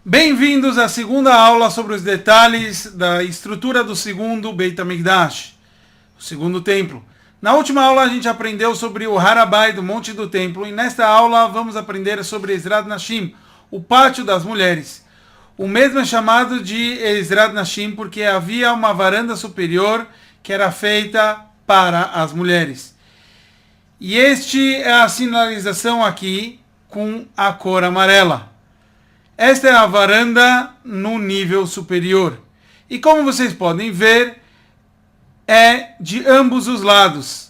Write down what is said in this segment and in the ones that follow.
Bem-vindos à segunda aula sobre os detalhes da estrutura do segundo Beit HaMikdash, o segundo templo. Na última aula a gente aprendeu sobre o Harabai, do Monte do Templo, e nesta aula vamos aprender sobre Ezrat Nashim, o pátio das mulheres. O mesmo é chamado de Ezrat Nashim porque havia uma varanda superior que era feita para as mulheres. E este é a sinalização aqui com a cor amarela. Esta é a varanda no nível superior. E como vocês podem ver, é de ambos os lados.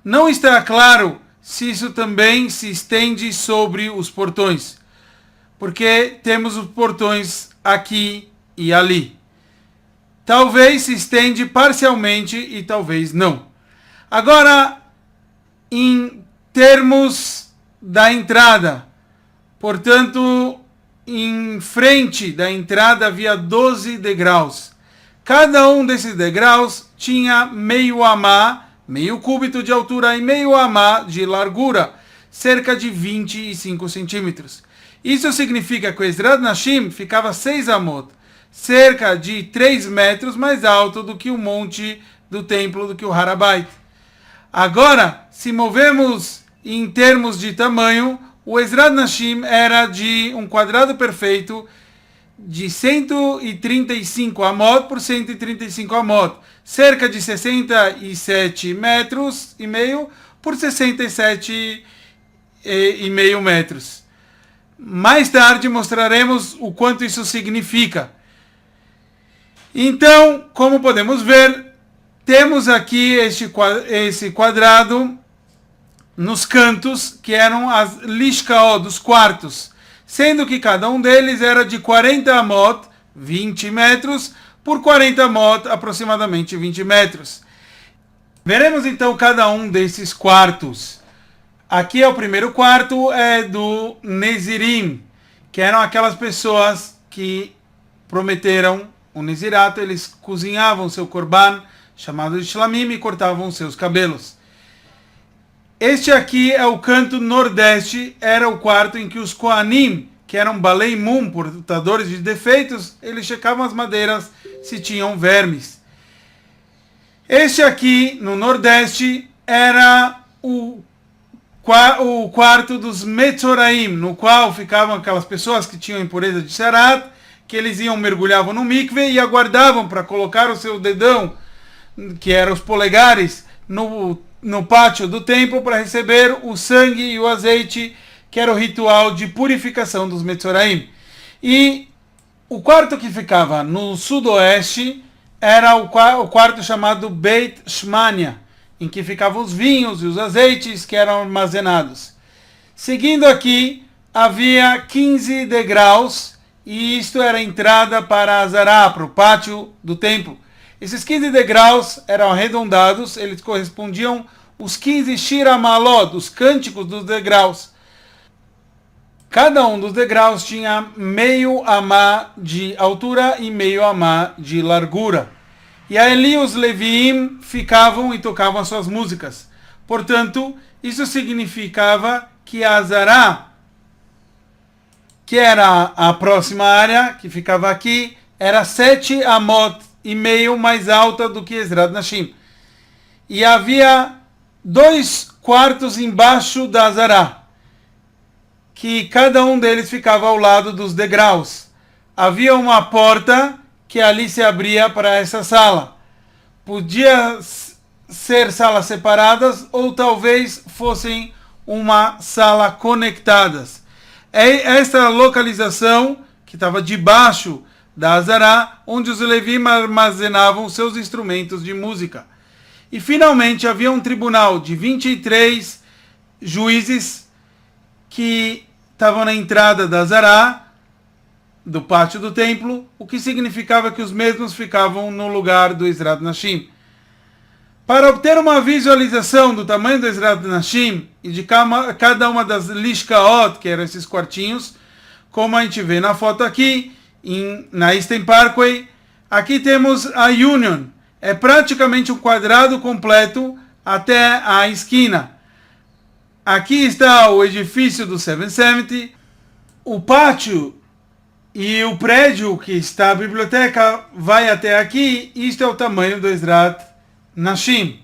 Não está claro se isso também se estende sobre os portões, porque temos os portões aqui e ali. Talvez se estende parcialmente e talvez não. Agora, em termos da entrada, portanto, em frente da entrada havia 12 degraus. Cada um desses degraus tinha meio amá, meio cúbito de altura e meio amá de largura, cerca de 25 centímetros. Isso significa que o Ezrat Nashim ficava 6 amot, cerca de 3 metros mais alto do que o monte do templo, do que o Harabait. Agora, se movemos em termos de tamanho, o Ezrat Nashim era de um quadrado perfeito de 135 amot por 135 amot, cerca de 67 metros e meio por 67 e meio metros. Mais tarde mostraremos o quanto isso significa. Então, como podemos ver, temos aqui esse quadrado nos cantos, que eram as lishkaot dos quartos, sendo que cada um deles era de 40 amot, 20 metros, por 40 amot, aproximadamente 20 metros. Veremos então cada um desses quartos. Aqui é o primeiro quarto, é do Nezirim, que eram aquelas pessoas que prometeram o Nezirato, eles cozinhavam seu korban, chamado de shlamim, e cortavam seus cabelos. Este aqui é o canto nordeste, era o quarto em que os Kohanim, que eram Balei Mum, portadores de defeitos, eles checavam as madeiras se tinham vermes. Este aqui, no nordeste, era o quarto dos Metzoraim, no qual ficavam aquelas pessoas que tinham impureza de Sharat, que eles mergulhavam no mikve e aguardavam para colocar o seu dedão, que eram os polegares, no pátio do templo para receber o sangue e o azeite, que era o ritual de purificação dos Metzoraim. E o quarto que ficava no sudoeste era o quarto chamado Beit Shmania, em que ficavam os vinhos e os azeites que eram armazenados. Seguindo aqui, havia 15 degraus, e isto era a entrada para Azará, para o pátio do templo. Esses 15 degraus eram arredondados, eles correspondiam os 15 Shira Malot, os cânticos dos degraus. Cada um dos degraus tinha meio amá de altura e meio amá de largura. E ali os Leviim ficavam e tocavam as suas músicas. Portanto, isso significava que a Azará, que era a próxima área, que ficava aqui, era 7 amot e meio mais alta do que Ezrat Nashim. E havia 2 quartos embaixo da Azará, que cada um deles ficava ao lado dos degraus. Havia uma porta que ali se abria para essa sala. Podia ser salas separadas ou talvez fossem uma sala conectadas. Esta localização, que estava debaixo da Azará, onde os Levim armazenavam seus instrumentos de música. E finalmente havia um tribunal de 23 juízes que estavam na entrada da Azará, do pátio do templo, o que significava que os mesmos ficavam no lugar do Ezrat Nashim. Para obter uma visualização do tamanho do Ezrat Nashim e de cada uma das lishkaot, que eram esses quartinhos, como a gente vê na foto aqui, na Eastern Parkway, aqui temos a Union. É praticamente um quadrado completo até a esquina. Aqui está o edifício do 770. O pátio E o prédio que está a biblioteca vai até aqui. Isto é o tamanho do Ezrat Nashim.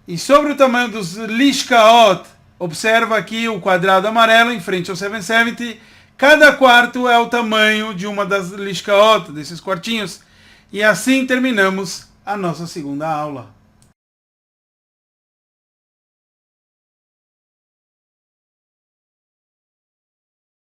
E sobre o tamanho dos Lishkaot, observa aqui o quadrado amarelo em frente ao 770. Cada quarto é o tamanho de uma das Lishkaot, desses quartinhos. E assim terminamos a nossa segunda aula.